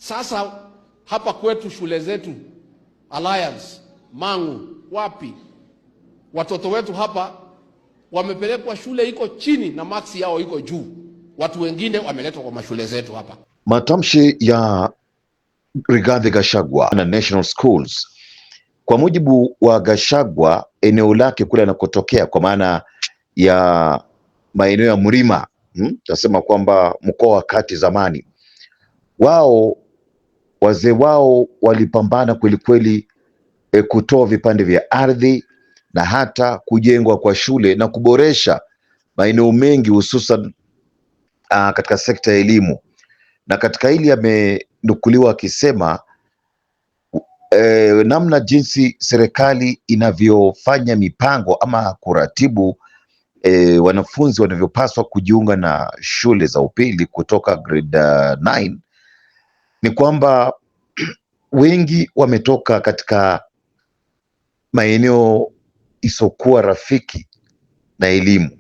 Sasa hapa kwetu shule zetu Alliance, Mangu, wapi, watoto wetu hapa wamepelekwa shule iko chini na maksi yao iko juu. Watu wengine wameletwa kwa mashule zetu hapa. Matamshi ya Rigathi Gachagua na National Schools. Kwa mujibu wa Gachagua, eneo lake kule anakotokea, kwa maana ya maeneo ya Mlima, tasema kwamba mkoa wa Kati zamani, wazee wao walipambana kweli kweli kutoa vipande vya ardhi na hata kujengwa kwa shule na kuboresha maeneo mengi, hususan katika sekta ya elimu. Na katika hili amenukuliwa akisema namna jinsi serikali inavyofanya mipango ama kuratibu wanafunzi wanavyopaswa kujiunga na shule za upili kutoka grade 9 ni kwamba wengi wametoka katika maeneo isokuwa rafiki na elimu,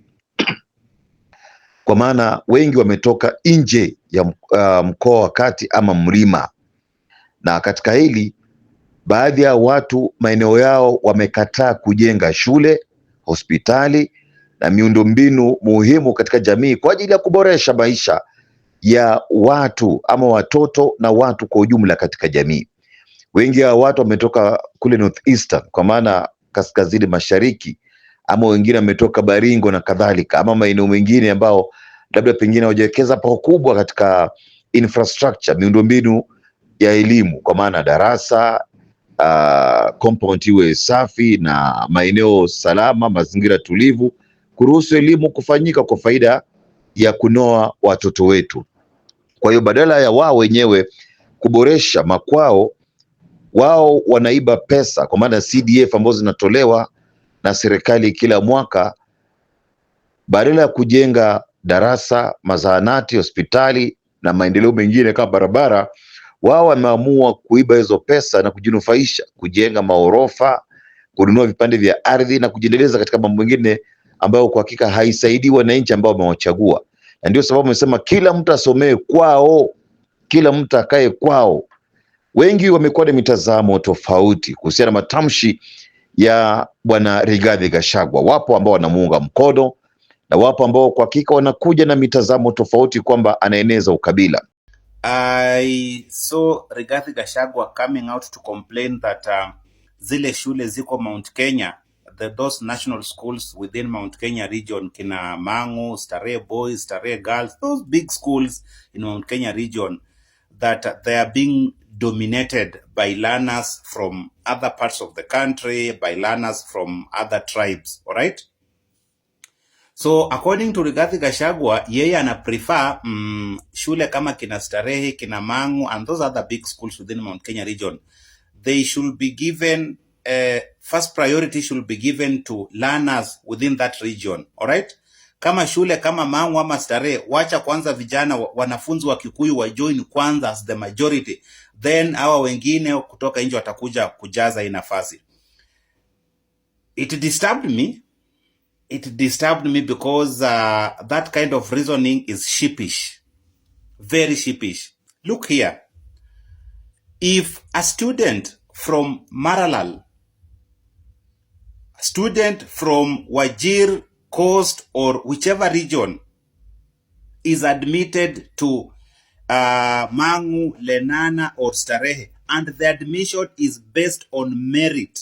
kwa maana wengi wametoka nje ya mkoa wa Kati ama Mlima. Na katika hili baadhi ya watu maeneo yao wamekataa kujenga shule, hospitali na miundombinu muhimu katika jamii kwa ajili ya kuboresha maisha ya watu ama watoto na watu kwa ujumla katika jamii. Wengi ya watu wametoka kule Northeastern, kwa maana kaskazini mashariki, ama wengine wametoka Baringo na kadhalika, ama maeneo mengine ambao labda pengine hawajawekeza pakubwa katika infrastructure, miundombinu ya elimu, kwa maana darasa, compound iwe safi na maeneo salama, mazingira tulivu, kuruhusu elimu kufanyika kwa faida ya kunoa watoto wetu. Kwa hiyo badala ya wao wenyewe kuboresha makwao, wao wanaiba pesa, kwa maana CDF ambazo zinatolewa na serikali kila mwaka. Badala ya kujenga darasa, mazahanati, hospitali na maendeleo mengine kama barabara, wao wameamua kuiba hizo pesa na kujinufaisha, kujenga maorofa, kununua vipande vya ardhi na kujiendeleza katika mambo mengine ambayo kwa hakika haisaidii wananchi ambao wamewachagua. Na ndio sababu wamesema kila mtu asomee kwao, kila mtu akae kwao. Wengi wamekuwa na mitazamo tofauti kuhusiana na matamshi ya bwana Rigathi Gachagua. Wapo ambao wanamuunga mkono na wapo ambao kwa hakika wanakuja na mitazamo tofauti kwamba anaeneza ukabila. I saw Rigathi Gachagua coming out to complain that zile shule ziko Mount Kenya, those national schools within Mount Kenya region, kina Mangu, Starehe Boys, Starehe Girls, those big schools in Mount Kenya region, that they are being dominated by learners from other parts of the country, by learners from other tribes, all right? So according to Rigathi Gachagua, yeye ana prefer shule kama kina Starehe, kina Mangu, and those other big schools within Mount Kenya region. They should be given, first priority should be given to learners within that region, all right? Kama shule kama Mangu ama Starehe, wacha kwanza vijana wanafunzi wa Kikuyu wa join kwanza as the majority, then hawa wengine kutoka nje watakuja kujaza hii nafasi. It disturbed me because that kind of reasoning is sheepish, very sheepish. Look here, if a student from Maralal, a student from Wajir, Coast, or whichever region is admitted to Mangu, Lenana, or Starehe, and the admission is based on merit,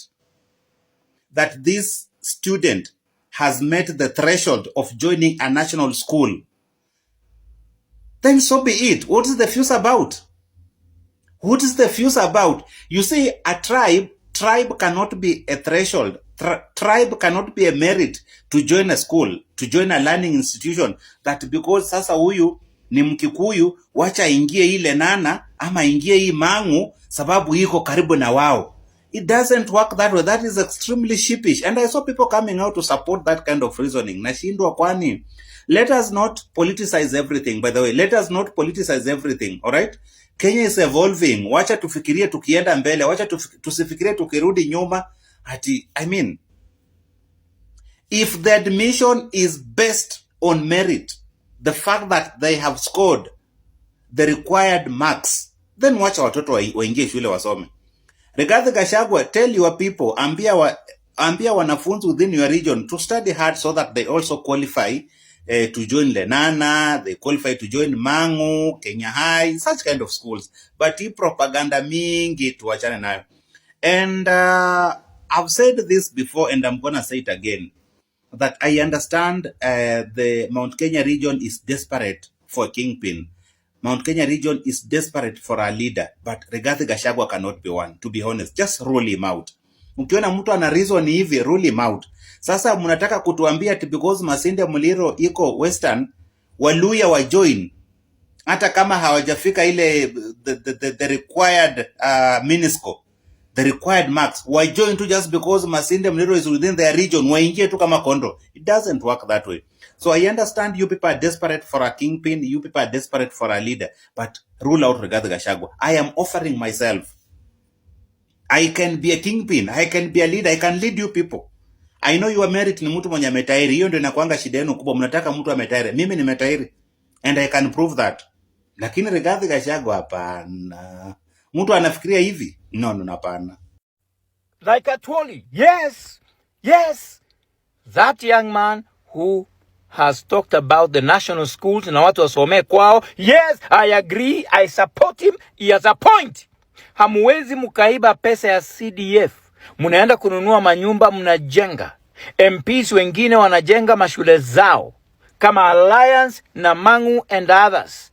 that this student has met the threshold of joining a national school, then so be it. What is the fuss about? What is the fuss about? You see, a tribe cannot be a threshold. Tribe cannot be a merit to join a school, to join a learning institution, that because sasa huyu ni Mkikuyu, wacha ingie hii Lenana ama ingie hii Mangu sababu iko karibu na wao. It doesn't work that way. That is extremely sheepish. And I saw people coming out to support that kind of reasoning. Nashindwa kwani. Let us not politicize everything, by the way. Let us not politicize everything, all right? Kenya is evolving. Wacha tufikirie tukienda mbele. Wacha tusifikirie tukirudi nyuma. I mean, if the admission is based on merit, the fact that they have scored the required marks, then wacha watoto waingie shule wasome. Regarding Gachagua, tell your people, ambia wanafunzi within your region to study hard so that they also qualify to join Lenana, they qualify to join Mangu, Kenya High, such kind of schools. But hii propaganda mingi tuachane nayo. And I've said this before and I'm gonna say it again, that I understand the Mount Kenya region is desperate for a kingpin. Mount Kenya region is desperate for a leader, but Rigathi Gachagua cannot be one, to be honest. Just rule him out. Ukiona mtu ana reason hivi, rule him out. Sasa mnataka kutuambia ati because Masinde Muliro iko Western, Waluya wa join, hata kama hawajafika ile the required minisco, the required marks, why join to just because Masinde Muliro is within their region, waingie tu kama kondo. It doesn't work that way. So I understand you people are desperate for a kingpin, you people are desperate for a leader, but rule out Rigathi Gachagua. I am offering myself. I can be a kingpin, I can be a leader, I can lead you people. I know you are married ni mtu mwenye ametairi. Hiyo ndio inakuanga shida yenu kubwa, mnataka mtu ametairi. Mimi nimetairi and I can prove that. Lakini Rigathi Gachagua hapana. Mtu anafikiria hivi? No, hapana. Like I told you, yes, that young man who has talked about the national schools na watu wasomee kwao, yes, I agree, I support him, he has a point. Hamuwezi mukaiba pesa ya CDF, munaenda kununua manyumba mnajenga. MPs wengine wanajenga mashule zao kama Alliance na Mangu and others.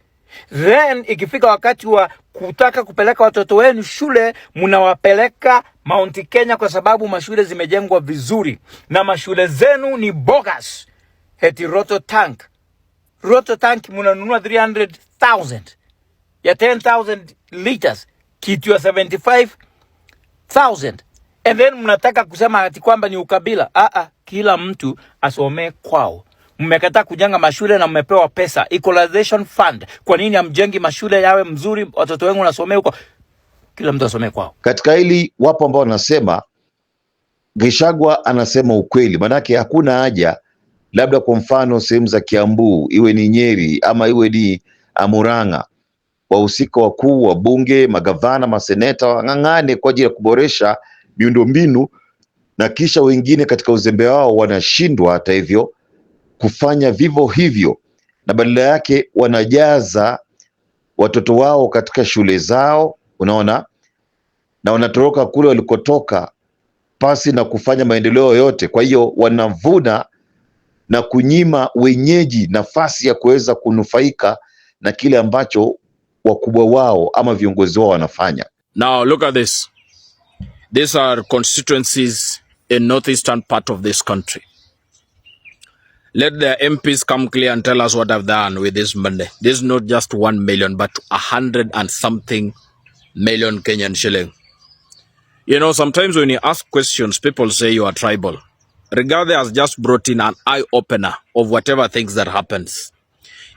Then ikifika wakati wa kutaka kupeleka watoto wenu shule, munawapeleka Mount Kenya kwa sababu mashule zimejengwa vizuri na mashule zenu ni bogus. Heti Roto tank munanunua 300,000 ya 10,000 liters, kitu ya 75,000. And then mnataka kusema ati kwamba ni ukabila. Kila mtu asomee kwao. Mmekataa kujenga mashule na mmepewa pesa, equalization fund. Kwa nini hamjengi mashule yawe mzuri, watoto wengu nasomea huko? Kila mtu asomee kwao. Katika hili wapo ambao wanasema Gachagua anasema ukweli, manake hakuna haja labda kwa mfano sehemu za Kiambu, iwe ni Nyeri ama iwe ni Murang'a, wahusika wakuu wa bunge, magavana, maseneta wang'ang'ane kwa ajili ya kuboresha miundombinu, na kisha wengine katika uzembe wao wanashindwa hata hivyo kufanya vivyo hivyo, na badala yake wanajaza watoto wao katika shule zao, unaona, na wanatoroka kule walikotoka pasi na kufanya maendeleo yote. Kwa hiyo wanavuna na kunyima wenyeji nafasi ya kuweza kunufaika na kile ambacho wakubwa wao ama viongozi wao wanafanya. Now look at this. These are constituencies in northeastern part of this country. Let the MPs come clear and tell us what I've done with this money. This is not just 1 million, but 100 and something million Kenyan shilling. You know, sometimes when you ask questions, people say you are tribal. Rigathi has just brought in an eye-opener of whatever things that happens.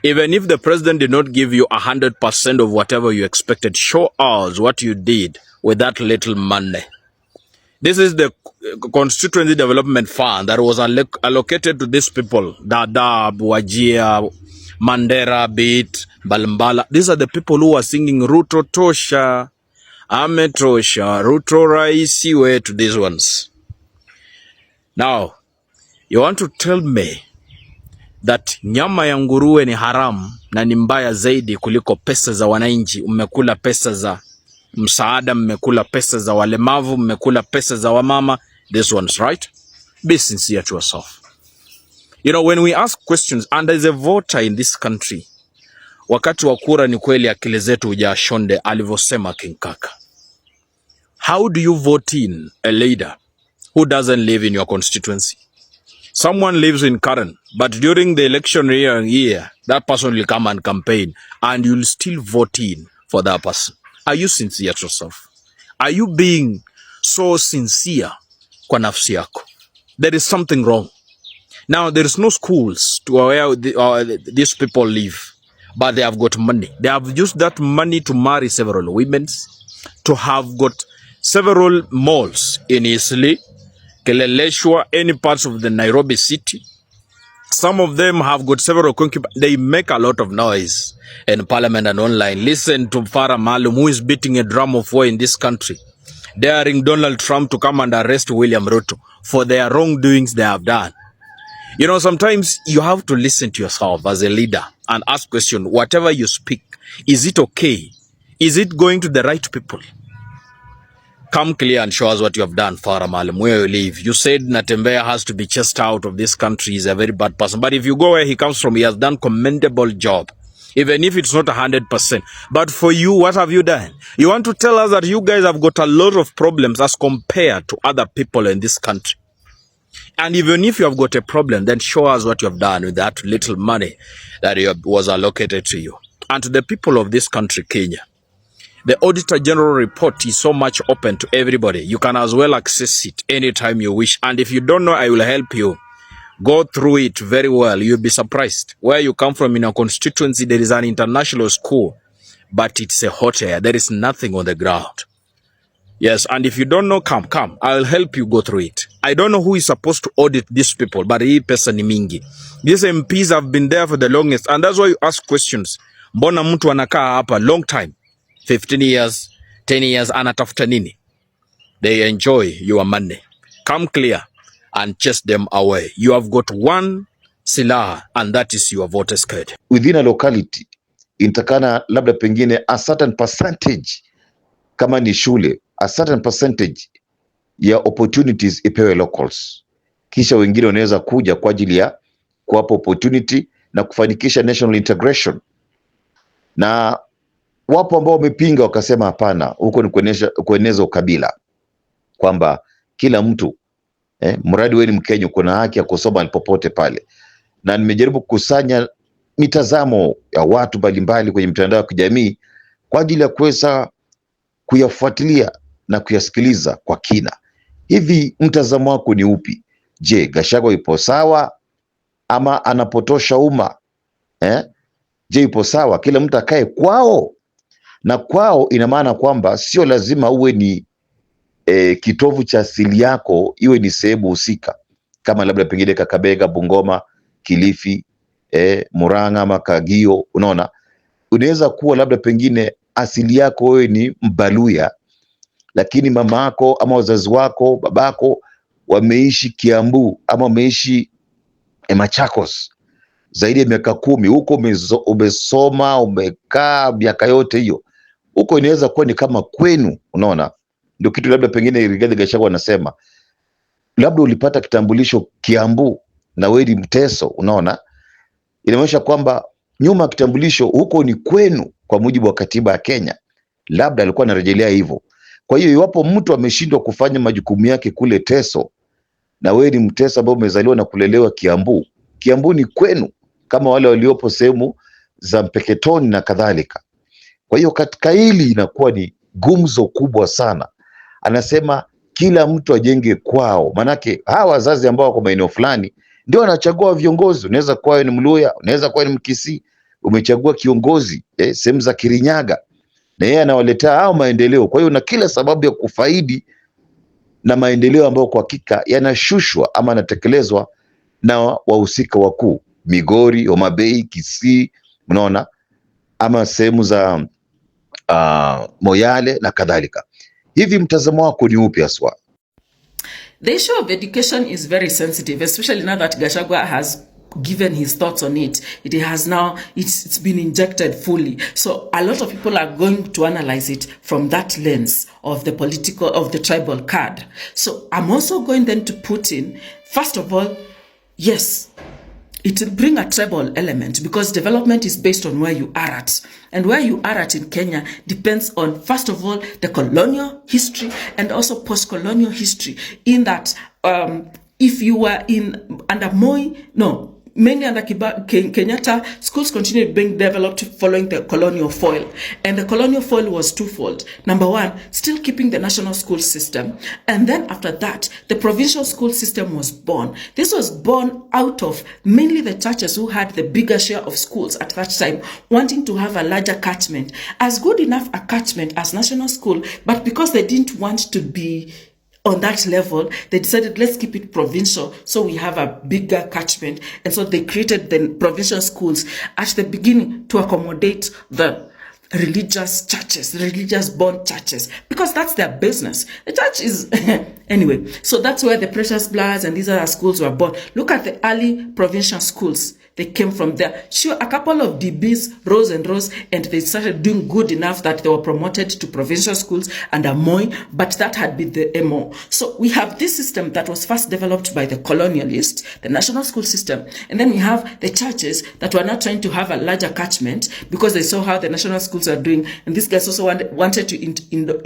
Even if the president did not give you 100% of whatever you expected, show us what you did with that little money. This is the Constituency Development Fund that was allocated to these people. Dadaab, Wajir, Mandera, Bit, Balambala. These are the people who are singing Ruto Tosha, Ametosha, Ruto Raisi, way to these ones. Now, you want to tell me that nyama ya nguruwe ni haram na ni mbaya zaidi kuliko pesa za wananchi? Mmekula pesa za msaada, mmekula pesa za walemavu, mmekula pesa za wamama. This one's right. Be sincere to yourself. You know, when we ask questions, and as a voter in this country, wakati wa kura ni kweli akili zetu hujashonde alivyosema King Kaka. How do you vote in a leader who doesn't live in your constituency? Someone lives in Karen, but during the election year, that person will come and campaign, and you'll still vote in for that person. Are you sincere to yourself? Are you being so sincere kwa nafsi yako? There is something wrong. Now, there is no schools to where these people live, but they have got money. They have used that money to marry several women, to have got several malls in Eastleigh, Kileleshwa, any parts of the Nairobi city, Some of them have got several concubines. They make a lot of noise in parliament and online. Listen to Farah Malum, who is beating a drum of war in this country, daring Donald Trump to come and arrest William Ruto for their wrongdoings they have done. You know, sometimes you have to listen to yourself as a leader and ask question, whatever you speak, is it okay? Is it going to the right people? Come clear and show us what you have done, Farah Malam, where you live. You said Natembeya has to be chased out of this country. He's a very bad person. But if you go where he comes from, he has done commendable job, even if it's not 100%. But for you, what have you done? You want to tell us that you guys have got a lot of problems as compared to other people in this country. And even if you have got a problem, then show us what you have done with that little money that was allocated to you. And to the people of this country, Kenya, the Auditor General report is so much open to everybody. You can as well access it anytime you wish. And if you don't know, I will help you. Go through it very well. You'll be surprised. Where you come from in a constituency, there is an international school, but it's a hot air. There is nothing on the ground. Yes, and if you don't know, come. I'll help you go through it. I don't know who is supposed to audit these people, but hii pesa ni mingi. These MPs have been there for the longest, and that's why you ask questions. Mbona mtu anakaa hapa long time? 15 years, 10 years, anatafuta nini? They enjoy your money. Come clear and chase them away. You have got one silaha, and that is your voters card. Within a locality, intakana labda pengine a certain percentage, kama ni shule, a certain percentage ya opportunities ipewe locals. Kisha wengine wanaweza kuja kwa ajili ya kuwapa opportunity na kufanikisha national integration. Na wapo ambao wamepinga wakasema hapana, huko ni kueneza ukabila, kwamba kila mtu mradi wewe ni Mkenya kuna haki ya kusoma alipopote pale. Na nimejaribu kukusanya mitazamo ya watu mbalimbali kwenye mitandao ya kijamii kwa ajili ya kuweza kuyafuatilia na kuyasikiliza kwa kina. Hivi mtazamo wako ni upi? Je, Gachagua ipo sawa ama anapotosha umma? Je, ipo sawa kila mtu akae kwao? Na kwao ina maana kwamba sio lazima uwe ni kitovu cha asili yako, iwe ni sehemu husika kama labda pengine Kakamega, Bungoma, Kilifi, Murang'a ama Kagio. Unaona, unaweza kuwa labda pengine asili yako wewe ni Mbaluya, lakini mama yako ama wazazi wako, babako wameishi Kiambu ama wameishi Machakos zaidi ya miaka 10. Huko umesoma, umekaa miaka yote hiyo, huko inaweza kuwa ni kama kwenu. Unaona, ndio kitu labda pengine Rigathi Gachagua anasema labda ulipata kitambulisho Kiambu na wewe ni Mteso. Unaona, inaonyesha kwamba nyuma kitambulisho huko ni kwenu kwa mujibu wa katiba ya Kenya. Labda alikuwa anarejelea hivyo. Kwa hiyo iwapo mtu ameshindwa kufanya majukumu yake kule Teso na wewe ni Mteso ambao umezaliwa na kulelewa Kiambu, Kiambu ni kwenu kama wale waliopo sehemu za Mpeketoni na kadhalika. Kwa hiyo katika hili inakuwa ni gumzo kubwa sana. Anasema kila mtu ajenge kwao, manake hawa wazazi ambao wako maeneo fulani ndio wanachagua viongozi. Unaweza kuwa ni Mluya, unaweza kuwa ni Mkisii, umechagua kiongozi sehemu za Kirinyaga na yeye anawaletea hao maendeleo. Kwa hiyo na kila sababu ya kufaidi na maendeleo ambayo kwa hakika yanashushwa ama yanatekelezwa na wahusika wakuu Migori, Homa Bay, Kisii, unaona, ama sehemu za Moyale na kadhalika. Hivi mtazamo wako ni upi haswa? The issue of education is very sensitive, especially now that Gachagua has given his thoughts on it. It has now, it's been injected fully. So a lot of people are going to analyze it from that lens of the political, of the tribal card. So I'm also going then to put in, first of all, yes, it will bring a tribal element because development is based on where you are at. And where you are at in Kenya depends on, first of all, the colonial history and also post-colonial history. In that, if you were under Moi, mainly under Kenyatta, schools continued being developed following the colonial foil. And the colonial foil was twofold. Number one, still keeping the national school system. And then after that, the provincial school system was born. This was born out of mainly the churches who had the bigger share of schools at that time, wanting to have a larger catchment. As good enough a catchment as national school, but because they didn't want to be on that level, they decided, let's keep it provincial so we have a bigger catchment. And so they created the provincial schools at the beginning to accommodate the religious churches, religious born churches, because that's their business. The church is anyway. So that's where the Precious Bloods and these other schools were born. Look at the early provincial schools. They came from there. Sure, a couple of DBs rose and rose, and they started doing good enough that they were promoted to provincial schools under Moi, but that had been the MO. So we have this system that was first developed by the colonialists, the national school system, and then we have the churches that were now trying to have a larger catchment because they saw how the national schools are doing, and these guys also wanted to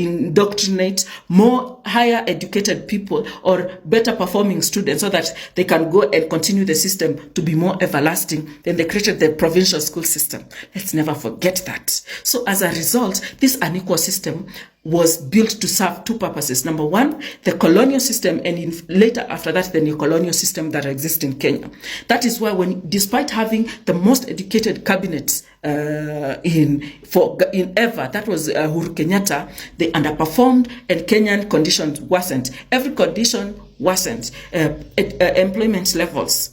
indoctrinate more higher educated people or better performing students so that they can go and continue the system to be more everlasting. Then they created the provincial school system. Let's never forget that. So as a result, this unequal system was built to serve two purposes. Number one, the colonial system, and later after that, the neo-colonial system that exists in Kenya. That is why despite having the most educated cabinets in ever, that was Uhuru Kenyatta, they underperformed and Kenyan conditions worsened. Every condition worsened. Employment levels,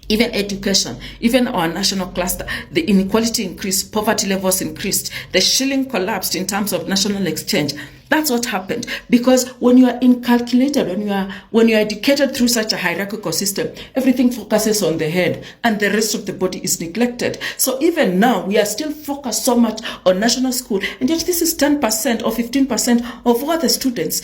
even education, even our national cluster, the inequality increased, poverty levels increased, the shilling collapsed in terms of national exchange. That's what happened. Because when you are inculcated, when you are educated through such a hierarchical system, everything focuses on the head and the rest of the body is neglected. So even now, we are still focused so much on national school, and yet this is 10% or 15% of all the students.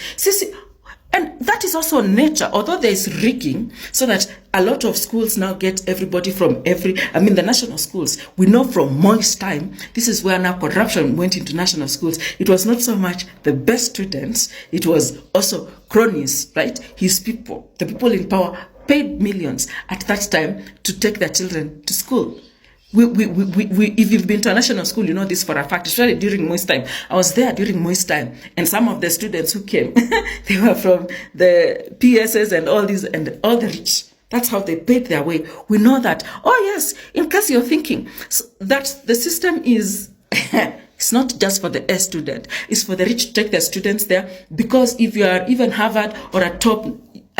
And that is also nature, although there is rigging, so that a lot of schools now get everybody from the national schools. We know from Moi's time, this is where now corruption went into national schools. It was not so much the best students, it was also cronies, right? His people, the people in power, paid millions at that time to take their children to school. If you've been to a national school, you know this for a fact, especially during Moi's time. I was there during Moi's time, and some of the students who came, they were from the PSS and all these, and all the rich. That's how they paid their way. We know that. Oh yes, in case you're thinking, so that the system is, it's not just for the A student, it's for the rich to take their students there, because if you are even Harvard or a top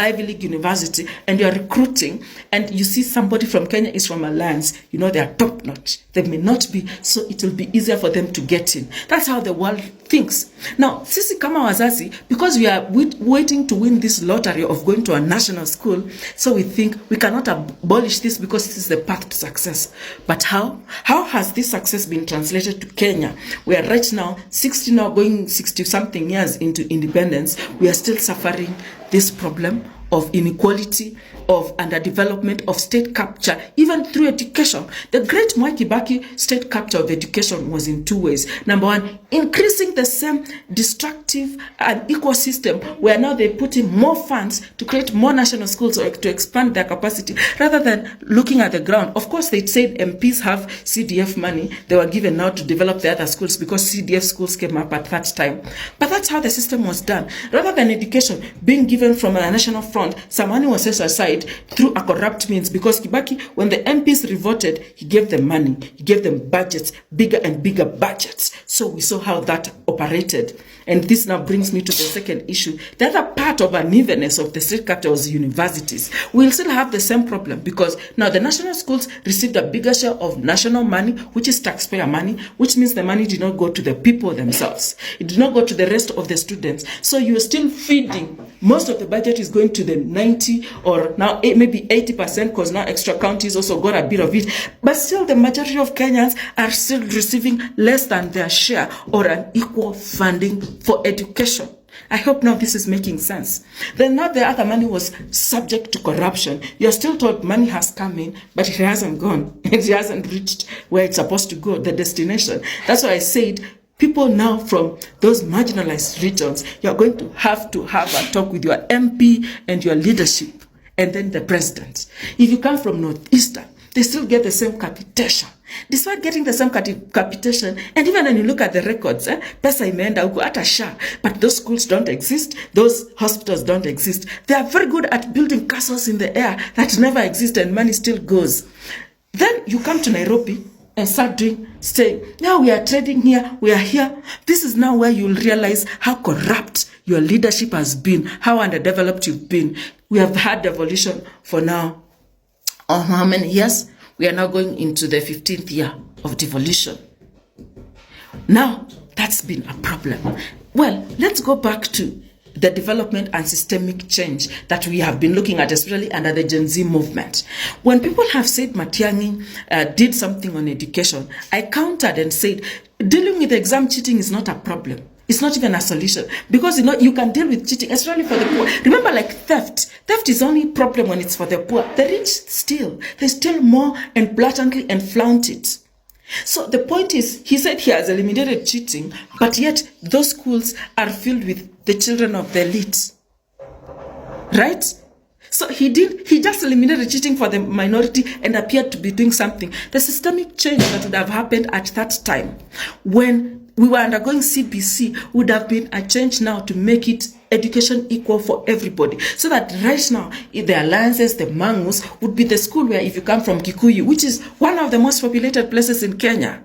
Ivy League university and you're recruiting and you see somebody from Kenya is from Alliance, you know they are top notch. They may not be, so it will be easier for them to get in. That's how the world thinks. Now, sisi kama wazazi, because we are waiting to win this lottery of going to a national school, so we think we cannot abolish this because this is the path to success. But how? How has this success been translated to Kenya? We are right now, 60 now going 60 something years into independence, we are still suffering this problem of inequality, of underdevelopment, of state capture, even through education. The great Mwai Kibaki state capture of education was in two ways. Number one, increasing the same destructive and ecosystem where now they put in more funds to create more national schools or to expand their capacity rather than looking at the ground. Of course, they said MPs have CDF money. They were given now to develop the other schools because CDF schools came up at that time. But that's how the system was done. Rather than education being given from a national front, some money was set aside through a corrupt means, because Kibaki, when the MPs revolted, he gave them money, he gave them budgets, bigger and bigger budgets. So we saw how that operated. And this now brings me to the second issue. The other part of unevenness of the state capture was universities. We'll still have the same problem because now the national schools received a bigger share of national money, which is taxpayer money, which means the money did not go to the people themselves. It did not go to the rest of the students. So you're still feeding. Most of the budget is going to the 90 or now maybe 80%, because now extra counties also got a bit of it. But still the majority of Kenyans are still receiving less than their share or an equal funding for education. I hope now this is making sense. Then now the other money was subject to corruption. You're still told money has come in, but it hasn't gone. It hasn't reached where it's supposed to go, the destination. That's why I said people now from those marginalized regions, you're going to have a talk with your MP and your leadership and then the president. If you come from Northeastern, they still get the same capitation. Despite getting the same capitation, and even when you look at the records, pesa imeenda huko hata SHA, but those schools don't exist, those hospitals don't exist. They are very good at building castles in the air that never exist and money still goes. Then you come to Nairobi, and start saying, now we are trading here, we are here. This is now where you'll realize how corrupt your leadership has been, how underdeveloped you've been. We have had devolution for now. How many years? We are now going into the 15th year of devolution. Now, that's been a problem. Well, let's go back to the development and systemic change that we have been looking at, especially under the Gen Z movement. When people have said Matiang'i did something on education, I countered and said, dealing with exam cheating is not a problem. It's not even a solution, because you can deal with cheating, especially for the poor. Remember, like theft. Theft is only a problem when it's for the poor. The rich steal. They steal more and blatantly and flaunt it. So the point is, he said he has eliminated cheating, but yet those schools are filled with the children of the elite. Right? So he just eliminated cheating for the minority and appeared to be doing something. The systemic change that would have happened at that time, when we were undergoing CBC, would have been a change now to make it education equal for everybody. So that right now, the alliances, the Mangus, would be the school where if you come from Kikuyu, which is one of the most populated places in Kenya,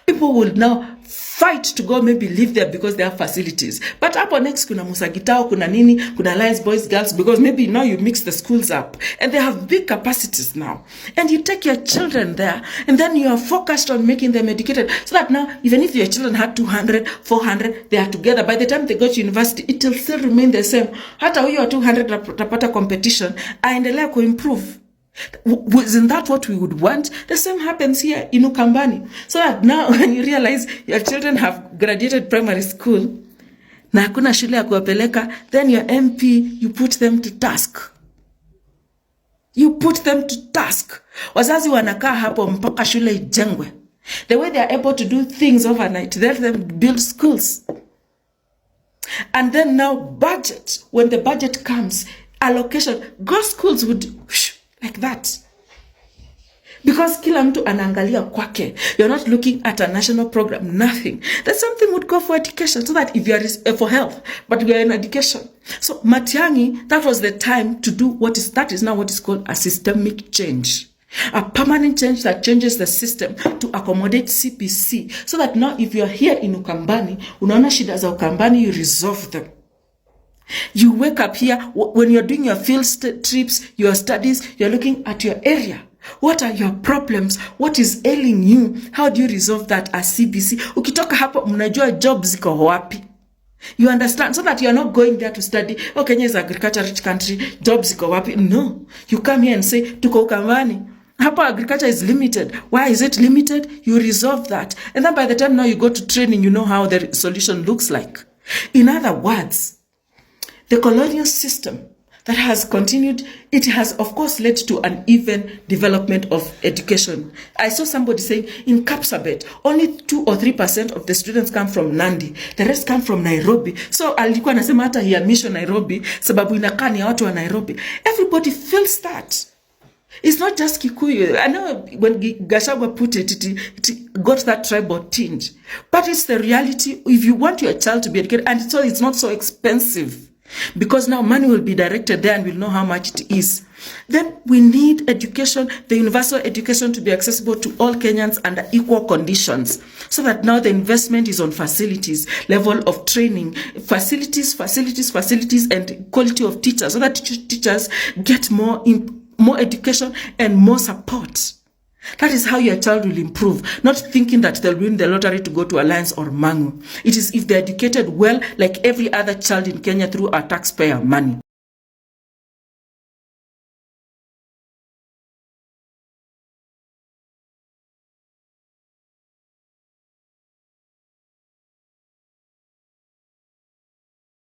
people will now fight to go maybe live there because they have facilities. But up next, kuna Musagitao, kuna nini, kuna Alliance Boys, Girls, because maybe now you mix the schools up and they have big capacities now. And you take your children there and then you are focused on making them educated. So that now, even if your children had 200, 400, they are together. By the time they go to university, it will still remain the same. Hata huyo 200 tapata competition, aendelea kuimprove. Isn't that what we would want? The same happens here in Ukambani. So that now when you realize your children have graduated primary school, na hakuna shule ya kuwapeleka, then your MP, you put them to task. You put them to task. Wazazi wanakaa hapo mpaka shule ijengwe. The way they are able to do things overnight, they let them build schools. And then now budget, when the budget comes, allocation, go schools would like that. Because kila mtu anaangalia kwake. You're not looking at a national program, nothing. That something would go for education, so that if you are for health, but we are in education. So Matiang'i, that was the time to do that is now what is called a systemic change. A permanent change that changes the system to accommodate CPC. So that now if you are here in Ukambani, unaona shida za Ukambani, you resolve them. You wake up here, when you're doing your field trips, your studies, you're looking at your area. What are your problems? What is ailing you? How do you resolve that as CBC? Ukitoka hapo, mnajua jobs ziko wapi. You understand? So that you're not going there to study, oh, Kenya is an agriculture-rich country, jobs ziko wapi. No. You come here and say, tuko Ukambani. Hapo agriculture is limited. Why is it limited? You resolve that. And then by the time now you go to training, you know how the solution looks like. In other words, the colonial system that has continued, it has of course led to an even development of education. I saw somebody saying in Kapsabet, only 2 or 3% of the students come from Nandi. The rest come from Nairobi. So alikuwa nasema hata hihamisho Nairobi, sababu inakaa ni watu wa Nairobi. Everybody feels that. It's not just Kikuyu. I know when Gachagua put it, it got that tribal tinge. But it's the reality. If you want your child to be educated, and it's not so expensive, because now money will be directed there and we'll know how much it is. Then we need education, the universal education, to be accessible to all Kenyans under equal conditions. So that now the investment is on facilities, level of training, facilities, and quality of teachers, so that teachers get more education and more support. That is how your child will improve. Not thinking that they'll win the lottery to go to Alliance or Mangu. It is if they're educated well, like every other child in Kenya, through our taxpayer money.